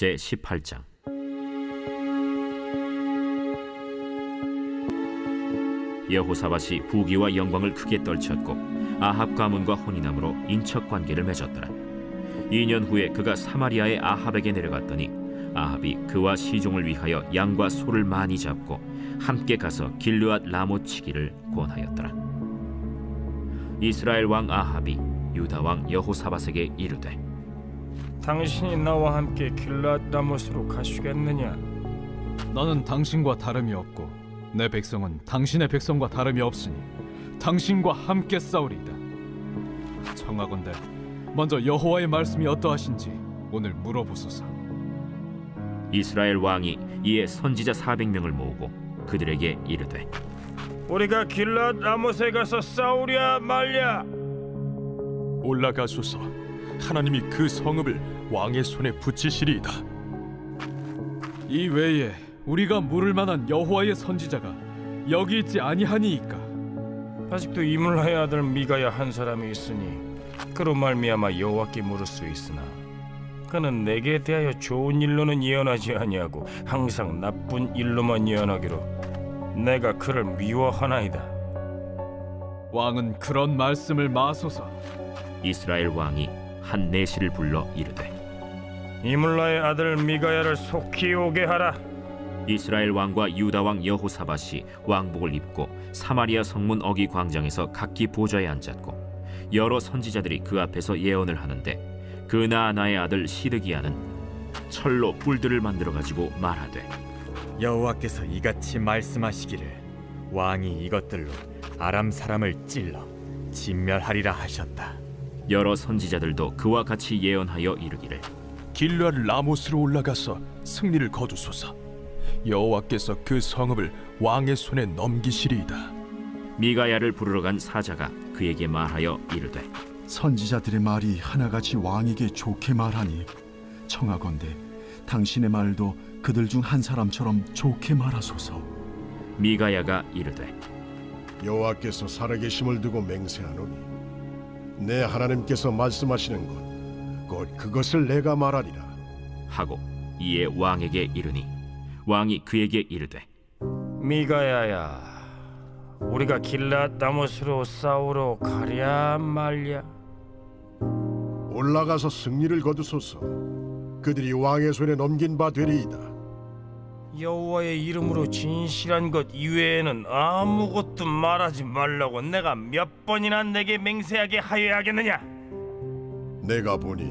제18장. 여호사밧이 부귀와 영광을 크게 떨쳤고 아합 가문과 혼인함으로 인척 관계를 맺었더라. 2년 후에 그가 사마리아의 아합에게 내려갔더니 아합이 그와 시종을 위하여 양과 소를 많이 잡고 함께 가서 길르앗 라못 치기를 권하였더라. 이스라엘 왕 아합이 유다 왕 여호사밧에게 이르되, 당신이 나와 함께 길르앗 라못으로 가시겠느냐? 나는 당신과 다름이 없고 내 백성은 당신의 백성과 다름이 없으니 당신과 함께 싸우리이다. 청하건대 먼저 여호와의 말씀이 어떠하신지 오늘 물어보소서. 이스라엘 왕이 이에 선지자 400명을 모으고 그들에게 이르되, 우리가 길르앗 라못에 가서 싸우랴 말랴? 올라가소서. 하나님이 그 성읍을 왕의 손에 붙이시리이다. 이 외에 우리가 물을 만한 여호와의 선지자가 여기 있지 아니하니이까? 아직도 이물라의 아들 미가야 한 사람이 있으니 그로 말미암아 여호와께 물을 수 있으나 그는 내게 대하여 좋은 일로는 예언하지 아니하고 항상 나쁜 일로만 예언하기로 내가 그를 미워하나이다. 왕은 그런 말씀을 마소서. 이스라엘 왕이 한 내시를 불러 이르되, 이물라의 아들 미가야를 속히 오게 하라. 이스라엘 왕과 유다 왕 여호사밧이 왕복을 입고 사마리아 성문 어기 광장에서 각기 보좌에 앉았고 여러 선지자들이 그 앞에서 예언을 하는데 그나아나의 아들 시드기야는 철로 뿔들을 만들어 가지고 말하되, 여호와께서 이같이 말씀하시기를 왕이 이것들로 아람 사람을 찔러 진멸하리라 하셨다. 여러 선지자들도 그와 같이 예언하여 이르기를, 길르앗 라못으로 올라가서 승리를 거두소서. 여호와께서 그 성읍을 왕의 손에 넘기시리이다. 미가야를 부르러 간 사자가 그에게 말하여 이르되, 선지자들의 말이 하나같이 왕에게 좋게 말하니 청하건대 당신의 말도 그들 중 한 사람처럼 좋게 말하소서. 미가야가 이르되, 여호와께서 살아계심을 두고 맹세하노니 내 하나님께서 말씀하시는 곧 그것을 내가 말하리라 하고 이에 왕에게 이르니 왕이 그에게 이르되, 미가야야, 우리가 길르앗 라못으로 싸우러 가랴 말랴? 올라가서 승리를 거두소서. 그들이 왕의 손에 넘긴 바 되리이다. 여호와의 이름으로 진실한 것 이외에는 아무것도 말하지 말라고 내가 몇 번이나 내게 맹세하게 하여야 하겠느냐? 내가 보니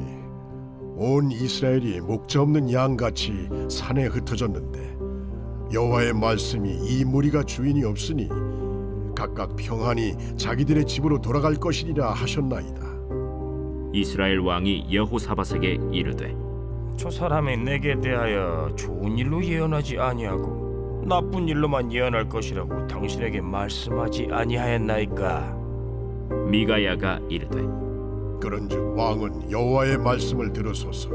온 이스라엘이 목자 없는 양같이 산에 흩어졌는데 여호와의 말씀이 이 무리가 주인이 없으니 각각 평안히 자기들의 집으로 돌아갈 것이리라 하셨나이다. 이스라엘 왕이 여호사밧에게 이르되, 저 사람이 내게 대하여 좋은 일로 예언하지 아니하고 나쁜 일로만 예언할 것이라고 당신에게 말씀하지 아니하였나이까? 미가야가 이르되, 그런즉 왕은 여호와의 말씀을 들으소서.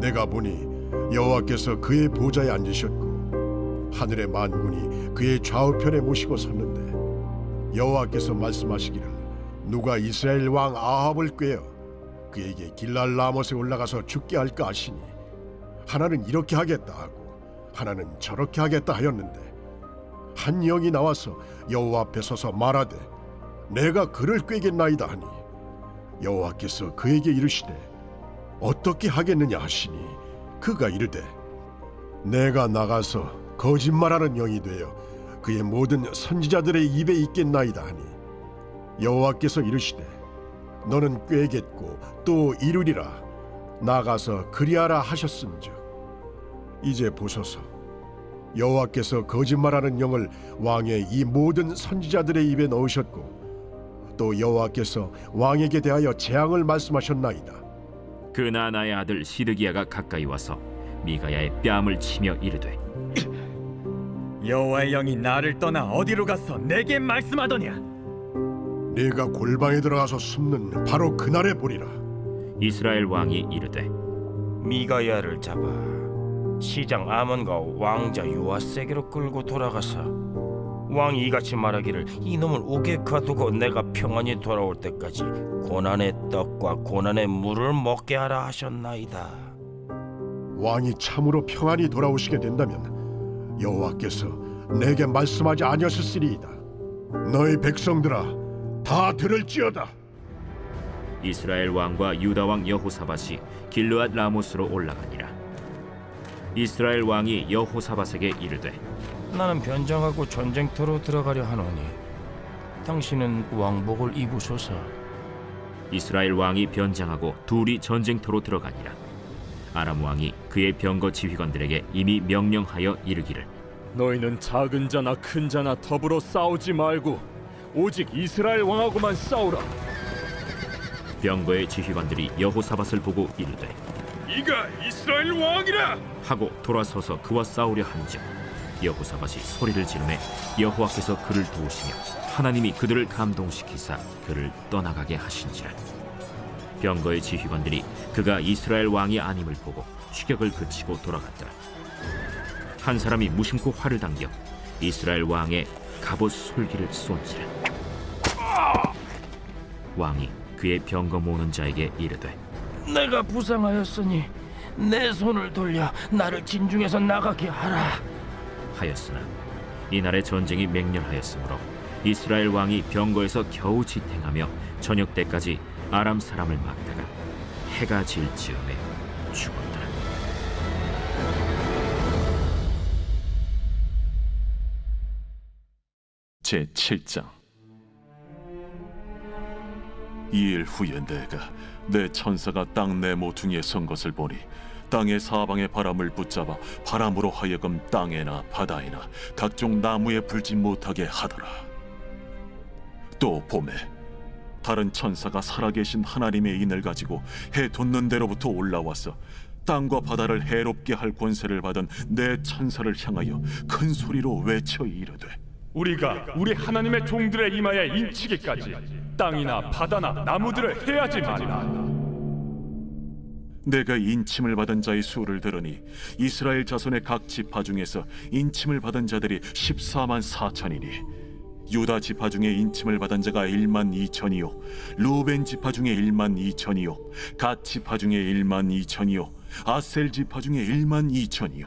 내가 보니 여호와께서 그의 보좌에 앉으셨고 하늘의 만군이 그의 좌우편에 모시고 섰는데 여호와께서 말씀하시기를 누가 이스라엘 왕 아합을 꾀어 그에게 길르앗 라못에 올라가서 죽게 할까 하시니 하나는 이렇게 하겠다 하고 하나는 저렇게 하겠다 하였는데 한 영이 나와서 여호와 앞에 서서 말하되 내가 그를 꾀겠나이다 하니 여호와께서 그에게 이르시되 어떻게 하겠느냐 하시니 그가 이르되 내가 나가서 거짓말하는 영이 되어 그의 모든 선지자들의 입에 있겠나이다 하니 여호와께서 이르시되 너는 꾀겠고 또 이루리라. 나가서 그리하라 하셨음즉 이제 보소서. 여호와께서 거짓말하는 영을 왕의 이 모든 선지자들의 입에 넣으셨고 또 여호와께서 왕에게 대하여 재앙을 말씀하셨나이다. 그나아나의 아들 시드기야가 가까이 와서 미가야의 뺨을 치며 이르되, 여호와의 영이 나를 떠나 어디로 가서 내게 말씀하더냐? 네가 골방에 들어가서 숨는 바로 그날에 보리라. 이스라엘 왕이 이르되, 미가야를 잡아 시장 아몬과 왕자 요아세게로 끌고 돌아가서 왕이 이같이 말하기를 이놈을 옥에 가두고 내가 평안히 돌아올 때까지 고난의 떡과 고난의 물을 먹게 하라 하셨나이다. 왕이 참으로 평안히 돌아오시게 된다면 여호와께서 내게 말씀하지 아니하셨으리이다. 너희 백성들아, 다 들을지어다. 이스라엘 왕과 유다 왕 여호사밧이 길르앗 라모스로 올라가니라. 이스라엘 왕이 여호사밧에게 이르되 나는 변장하고 전쟁터로 들어가려 하노니 당신은 왕복을 입으소서. 이스라엘 왕이 변장하고 둘이 전쟁터로 들어가니라. 아람 왕이 그의 병거 지휘관들에게 이미 명령하여 이르기를 너희는 작은 자나 큰 자나 더불어 싸우지 말고 오직 이스라엘 왕하고만 싸우라. 병거의 지휘관들이 여호사밧을 보고 이르되 이가 이스라엘 왕이라 하고 돌아서서 그와 싸우려 한즉 여호사밧이 소리를 지르매 여호와께서 그를 도우시며 하나님이 그들을 감동시키사 그를 떠나가게 하신지라. 병거의 지휘관들이 그가 이스라엘 왕이 아님을 보고 추격을 그치고 돌아갔더라. 한 사람이 무심코 활을 당겨 이스라엘 왕의 갑옷 솔기를 쏜지라. 왕이 그의 병거 모는 자에게 이르되 내가 부상하였으니 내 손을 돌려 나를 진중에서 나가게 하라 하였으나 이날의 전쟁이 맹렬하였으므로 이스라엘 왕이 병거에서 겨우 지탱하며 저녁 때까지 아람 사람을 막다가 해가 질 즈음에 죽었더라. 제7장. 이일 후에 내가 내 천사가 땅 내 모퉁이에 선 것을 보니 땅의 사방의 바람을 붙잡아 바람으로 하여금 땅에나 바다에나 각종 나무에 불지 못하게 하더라. 또 봄에 다른 천사가 살아계신 하나님의 인을 가지고 해 돋는 데로부터 올라와서 땅과 바다를 해롭게 할 권세를 받은 내 천사를 향하여 큰 소리로 외쳐 이르되 우리가 우리 하나님의 종들의 이마에 인치기까지 땅이나 바다나 나무들을 해하지 말라. 내가 인침을 받은 자의 수를 들으니 이스라엘 자손의 각 지파 중에서 인침을 받은 자들이 14만 4천이니 유다 지파 중에 인침을 받은 자가 1만 2천이요 루벤 지파 중에 1만 2천이요 갓 지파 중에 1만 2천이요 아셀 지파 중에 1만 2천이요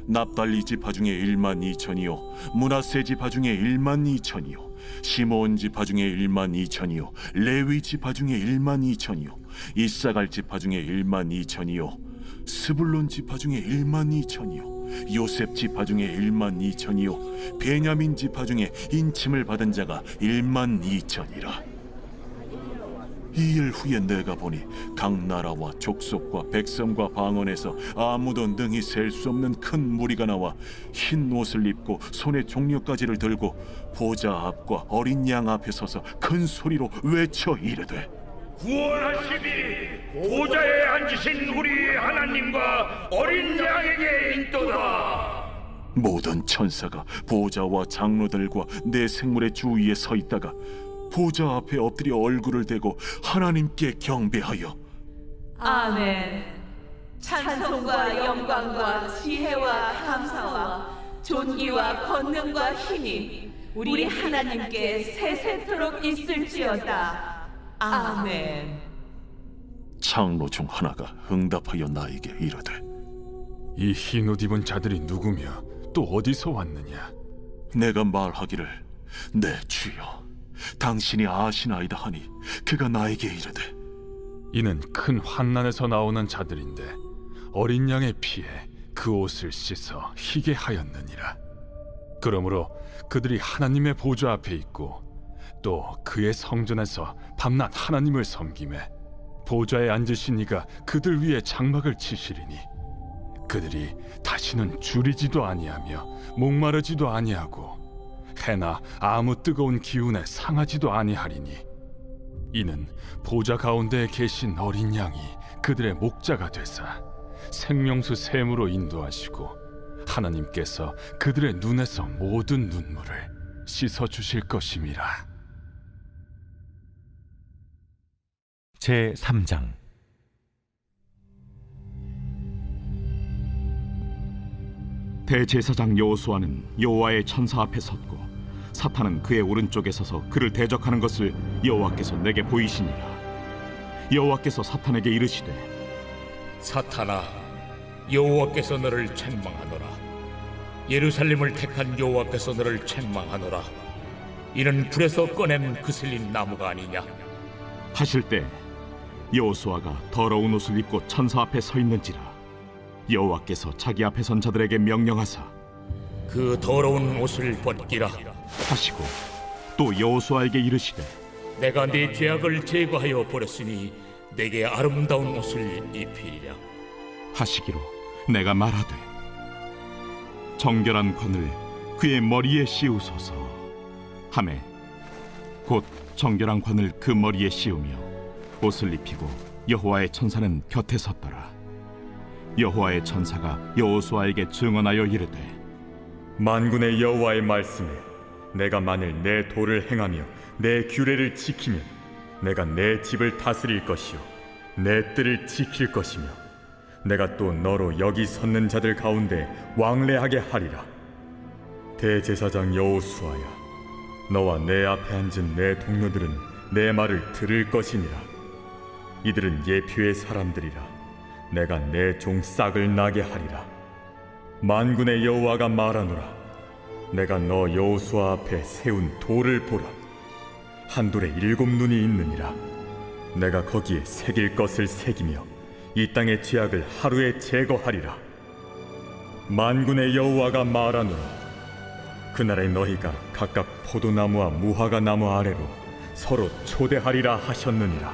납달리 지파 중에 1만 2천이요 므낫세 지파 중에 1만 2천이요 시므온 지파 중에 1만 2천이요 레위 지파 중에 1만 2천이요 이사갈 지파 중에 1만 2천이요 스불론 지파 중에 1만 2천이요 요셉 지파 중에 1만 2천이요 베냐민 지파 중에 인침을 받은 자가 1만 2천이라. 이일 후에 내가 보니 각 나라와 족속과 백성과 방언에서 아무도 능히 셀 수 없는 큰 무리가 나와 흰 옷을 입고 손에 종려가지를 들고 보좌 앞과 어린 양 앞에 서서 큰 소리로 외쳐 이르되 구원하시니 보좌에 앉으신 우리 하나님과 어린 양에게 있도다. 모든 천사가 보좌와 장로들과 내 생물의 주위에 서 있다가 보좌 앞에 엎드려 얼굴을 대고 하나님께 경배하여 아멘. 찬송과 영광과 지혜와 감사와 존귀와 권능과 힘이 우리 하나님께 세세토록 있을지어다. 아멘. 장로 중 하나가 응답하여 나에게 이르되 이 흰 옷 입은 자들이 누구며 또 어디서 왔느냐? 내가 말하기를 내 주여 당신이 아시나이다 하니 그가 나에게 이르되 이는 큰 환난에서 나오는 자들인데 어린 양의 피에 그 옷을 씻어 희게 하였느니라. 그러므로 그들이 하나님의 보좌 앞에 있고 또 그의 성전에서 밤낮 하나님을 섬기매 보좌에 앉으신 이가 그들 위에 장막을 치시리니 그들이 다시는 줄이지도 아니하며 목마르지도 아니하고 해나 아무 뜨거운 기운에 상하지도 아니하리니 이는 보좌 가운데에 계신 어린 양이 그들의 목자가 되사 생명수 샘으로 인도하시고 하나님께서 그들의 눈에서 모든 눈물을 씻어 주실 것임이라. 제3장. 대제사장 여호수아는 여호와의 천사 앞에 섰고 사탄은 그의 오른쪽에 서서 그를 대적하는 것을 여호와께서 내게 보이시니라. 여호와께서 사탄에게 이르시되 사탄아, 여호와께서 너를 책망하노라. 예루살렘을 택한 여호와께서 너를 책망하노라. 이는 불에서 꺼낸 그슬린 나무가 아니냐. 하실 때 여호수아가 더러운 옷을 입고 천사 앞에 서 있는지라 여호와께서 자기 앞에 선 자들에게 명령하사 그 더러운 옷을 벗기라 하시고 또 여호수아에게 이르시되 내가 네 죄악을 제거하여 버렸으니 내게 아름다운 옷을 입히리라 하시기로 내가 말하되 정결한 관을 그의 머리에 씌우소서 하매 곧 정결한 관을 그 머리에 씌우며 옷을 입히고 여호와의 천사는 곁에 섰더라. 여호와의 천사가 여호수아에게 증언하여 이르되 만군의 여호와의 말씀에 내가 만일 내 도를 행하며 내 규례를 지키면 내가 내 집을 다스릴 것이요 내 뜰을 지킬 것이며 내가 또 너로 여기 섰는 자들 가운데 왕래하게 하리라. 대제사장 여호수아야, 너와 내 앞에 앉은 내 동료들은 내 말을 들을 것이니라. 이들은 예표의 사람들이라. 내가 내 종 싹을 나게 하리라. 만군의 여호와가 말하노라. 내가 너 여호수아 앞에 세운 돌을 보라. 한 돌에 7눈이 있느니라. 내가 거기에 새길 것을 새기며 이 땅의 죄악을 하루에 제거하리라. 만군의 여호와가 말하노라. 그날에 너희가 각각 포도나무와 무화과 나무 아래로 서로 초대하리라 하셨느니라.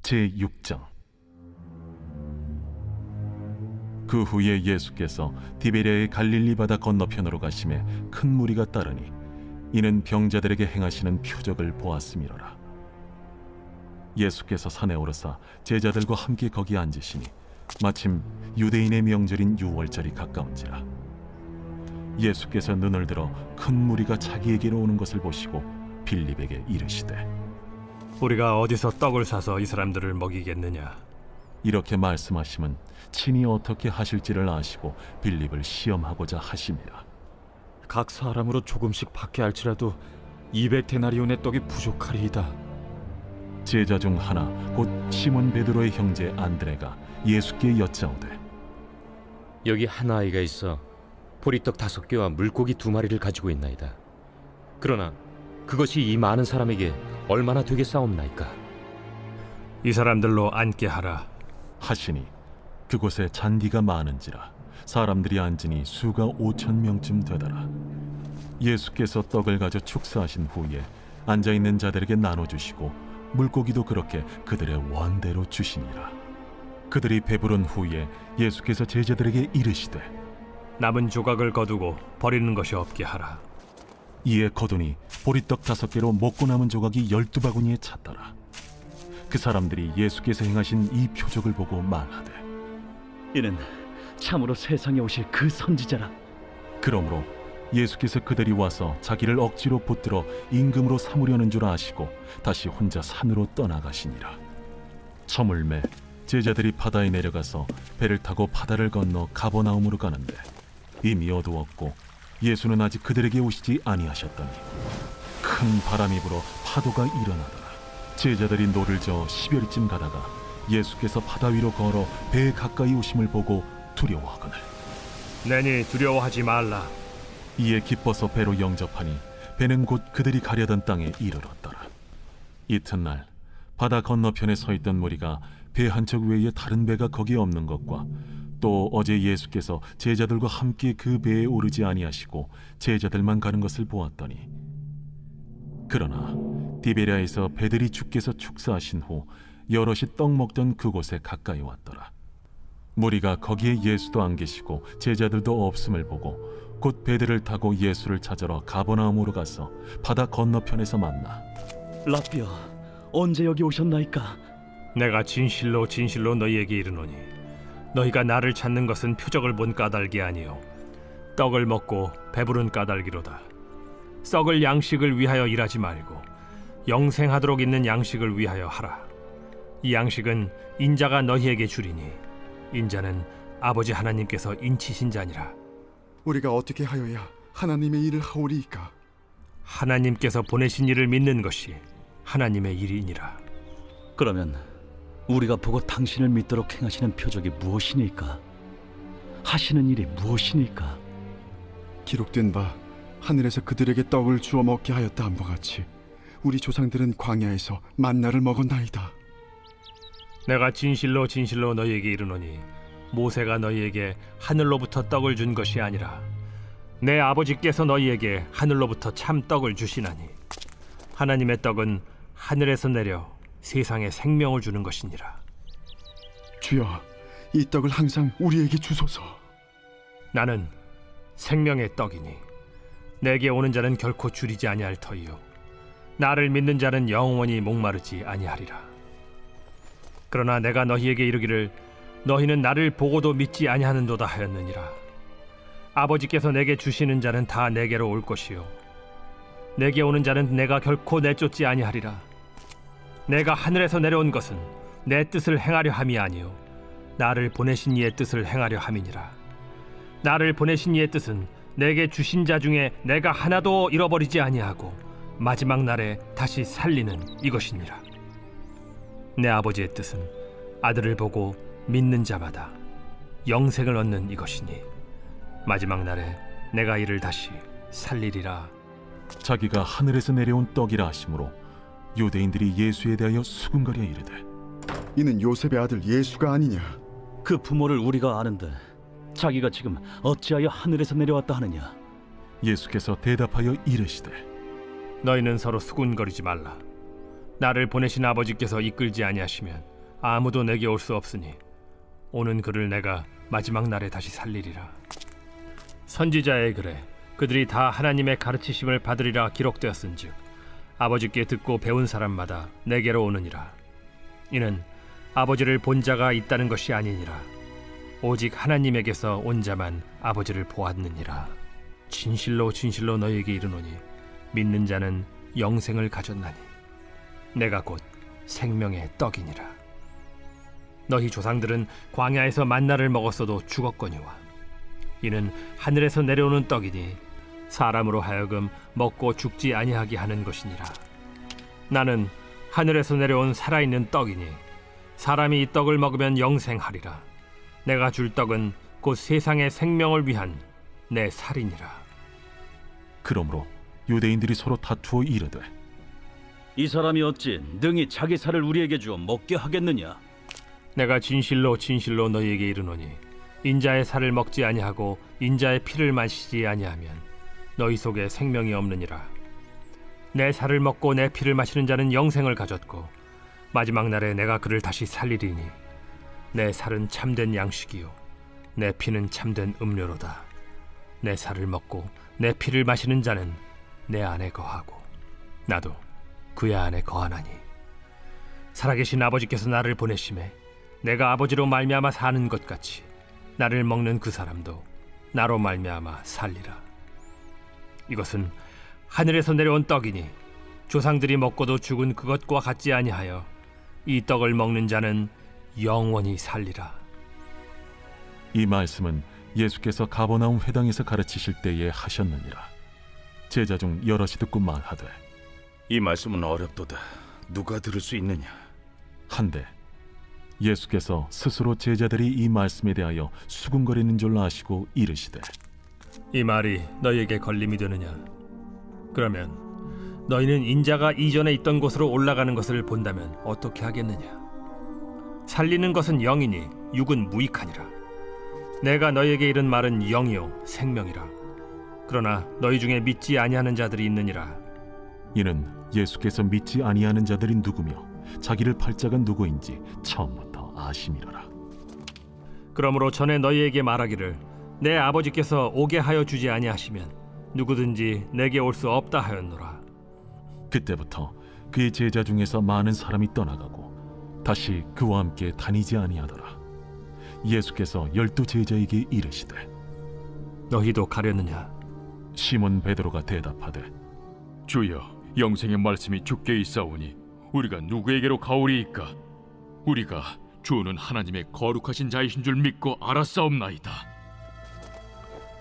제6장. 그 후에 예수께서 디베랴의 갈릴리 바다 건너편으로 가심에 큰 무리가 따르니 이는 병자들에게 행하시는 표적을 보았음이로라. 예수께서 산에 오르사 제자들과 함께 거기 앉으시니 마침 유대인의 명절인 유월절이 가까운지라. 예수께서 눈을 들어 큰 무리가 자기에게로 오는 것을 보시고 빌립에게 이르시되 우리가 어디서 떡을 사서 이 사람들을 먹이겠느냐. 이렇게 말씀하심은 친히 어떻게 하실지를 아시고 빌립을 시험하고자 하심이라. 각 사람으로 조금씩 받게 할지라도 200데나리온의 떡이 부족하리이다. 제자 중 하나 곧 시몬 베드로의 형제 안드레가 예수께 여짜오되 여기 한 아이가 있어 보리떡 5개와 물고기 2마리를 가지고 있나이다. 그러나 그것이 이 많은 사람에게 얼마나 되겠사옵나이까. 이 사람들로 앉게 하라 하시니 그곳에 잔디가 많은지라 사람들이 앉으니 수가 5,000명쯤 되더라. 예수께서 떡을 가져 축사하신 후에 앉아있는 자들에게 나눠주시고 물고기도 그렇게 그들의 원대로 주시니라. 그들이 배부른 후에 예수께서 제자들에게 이르시되 남은 조각을 거두고 버리는 것이 없게 하라. 이에 거두니 보리떡 5개로 먹고 남은 조각이 12바구니에 찼더라. 그 사람들이 예수께서 행하신 이 표적을 보고 말하되 이는 참으로 세상에 오실 그 선지자라. 그러므로 예수께서 그들이 와서 자기를 억지로 붙들어 임금으로 삼으려는 줄 아시고 다시 혼자 산으로 떠나가시니라. 저물매 제자들이 바다에 내려가서 배를 타고 바다를 건너 가버나움으로 가는데 이미 어두웠고 예수는 아직 그들에게 오시지 아니하셨더니 큰 바람이 불어 파도가 일어나더라. 제자들이 노를 저어 10여리쯤 가다가 예수께서 바다 위로 걸어 배에 가까이 오심을 보고 두려워하거늘 내니 두려워하지 말라. 이에 기뻐서 배로 영접하니 배는 곧 그들이 가려던 땅에 이르렀더라. 이튿날 바다 건너편에 서 있던 무리가 배 한 척 외에 다른 배가 거기에 없는 것과 또 어제 예수께서 제자들과 함께 그 배에 오르지 아니하시고 제자들만 가는 것을 보았더니 그러나 디베랴에서 배들이 주께서 축사하신 후 여럿이 떡 먹던 그곳에 가까이 왔더라. 무리가 거기에 예수도 안 계시고 제자들도 없음을 보고 곧 배들을 타고 예수를 찾으러 가버나움으로 가서 바다 건너편에서 만나 라비어, 언제 여기 오셨나이까? 내가 진실로 진실로 너희에게 이르노니 너희가 나를 찾는 것은 표적을 본 까닭이 아니요 떡을 먹고 배부른 까닭이로다. 썩을 양식을 위하여 일하지 말고 영생하도록 있는 양식을 위하여 하라. 이 양식은 인자가 너희에게 주리니 인자는 아버지 하나님께서 인치신 자니라. 우리가 어떻게 하여야 하나님의 일을 하오리이까? 하나님께서 보내신 이를 믿는 것이 하나님의 일이니라. 그러면 우리가 보고 당신을 믿도록 행하시는 표적이 무엇이니까? 하시는 일이 무엇이니까? 기록된 바 하늘에서 그들에게 떡을 주어 먹게 하였다 함과 같이 우리 조상들은 광야에서 만나를 먹었나이다. 내가 진실로 진실로 너희에게 이르노니 모세가 너희에게 하늘로부터 떡을 준 것이 아니라 내 아버지께서 너희에게 하늘로부터 참 떡을 주시나니 하나님의 떡은 하늘에서 내려 세상에 생명을 주는 것이니라. 주여, 이 떡을 항상 우리에게 주소서. 나는 생명의 떡이니 내게 오는 자는 결코 줄이지 아니할 터이요 나를 믿는 자는 영원히 목마르지 아니하리라. 그러나 내가 너희에게 이르기를 너희는 나를 보고도 믿지 아니하는도다 하였느니라. 아버지께서 내게 주시는 자는 다 내게로 올 것이요 내게 오는 자는 내가 결코 내쫓지 아니하리라. 내가 하늘에서 내려온 것은 내 뜻을 행하려 함이 아니요 나를 보내신 이의 뜻을 행하려 함이니라. 나를 보내신 이의 뜻은 내게 주신 자 중에 내가 하나도 잃어버리지 아니하고 마지막 날에 다시 살리는 이것이니라. 내 아버지의 뜻은 아들을 보고 믿는 자마다 영생을 얻는 이것이니 마지막 날에 내가 이를 다시 살리리라. 자기가 하늘에서 내려온 떡이라 하심으로 유대인들이 예수에 대하여 수군거려 이르되 이는 요셉의 아들 예수가 아니냐? 그 부모를 우리가 아는데 자기가 지금 어찌하여 하늘에서 내려왔다 하느냐? 예수께서 대답하여 이르시되 너희는 서로 수군거리지 말라. 나를 보내신 아버지께서 이끌지 아니하시면 아무도 내게 올 수 없으니 오는 그를 내가 마지막 날에 다시 살리리라. 선지자의 글에 그들이 다 하나님의 가르치심을 받으리라 기록되었은즉 아버지께 듣고 배운 사람마다 내게로 오느니라. 이는 아버지를 본 자가 있다는 것이 아니니라. 오직 하나님에게서 온 자만 아버지를 보았느니라. 진실로 진실로 너희에게 이르노니 믿는 자는 영생을 가졌나니 내가 곧 생명의 떡이니라. 너희 조상들은 광야에서 만나를 먹었어도 죽었거니와 이는 하늘에서 내려오는 떡이니 사람으로 하여금 먹고 죽지 아니하게 하는 것이니라. 나는 하늘에서 내려온 살아있는 떡이니 사람이 이 떡을 먹으면 영생하리라. 내가 줄 떡은 곧 세상의 생명을 위한 내 살이니라. 그러므로 유대인들이 서로 다투어 이르되 이 사람이 어찌 능히 자기 살을 우리에게 주어 먹게 하겠느냐? 내가 진실로 진실로 너희에게 이르노니 인자의 살을 먹지 아니하고 인자의 피를 마시지 아니하면 너희 속에 생명이 없느니라. 내 살을 먹고 내 피를 마시는 자는 영생을 가졌고 마지막 날에 내가 그를 다시 살리리니 내 살은 참된 양식이요 내 피는 참된 음료로다. 내 살을 먹고 내 피를 마시는 자는 내 안에 거하고 나도 그의 안에 거하나니 살아계신 아버지께서 나를 보내심에 내가 아버지로 말미암아 사는 것 같이 나를 먹는 그 사람도 나로 말미암아 살리라. 이것은 하늘에서 내려온 떡이니 조상들이 먹고도 죽은 그것과 같지 아니하여 이 떡을 먹는 자는 영원히 살리라. 이 말씀은 예수께서 가버나움 회당에서 가르치실 때에 하셨느니라. 제자 중 여럿이 듣고 말하되 이 말씀은 어렵도다. 누가 들을 수 있느냐? 한데 예수께서 스스로 제자들이 이 말씀에 대하여 수군거리는 줄 아시고 이르시되 이 말이 너희에게 걸림이 되느냐? 그러면 너희는 인자가 이전에 있던 곳으로 올라가는 것을 본다면 어떻게 하겠느냐? 살리는 것은 영이니 육은 무익하니라. 내가 너희에게 이른 말은 영이요 생명이라. 그러나 너희 중에 믿지 아니하는 자들이 있느니라. 이는 예수께서 믿지 아니하는 자들이 누구며 자기를 팔 자가 누구인지 처음부터 아심이로라. 그러므로 전에 너희에게 말하기를 내 아버지께서 오게 하여 주지 아니하시면 누구든지 내게 올 수 없다 하였노라. 그때부터 그의 제자 중에서 많은 사람이 떠나가고 다시 그와 함께 다니지 아니하더라. 예수께서 12 제자에게 이르시되 너희도 가려느냐? 시몬 베드로가 대답하되 주여, 영생의 말씀이 주께 있사오니 우리가 누구에게로 가오리이까? 우리가 주는 하나님의 거룩하신 자이신 줄 믿고 알았사옵나이다.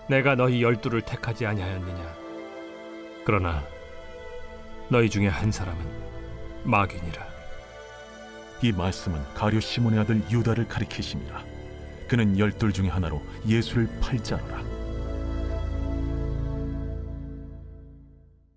내가 너희 12를 택하지 아니하였느냐? 그러나 너희 중에 한 사람은 마귀니라. 이 말씀은 가룟 시몬의 아들 유다를 가리키심이라. 그는 12 중에 하나로 예수를 팔자노라.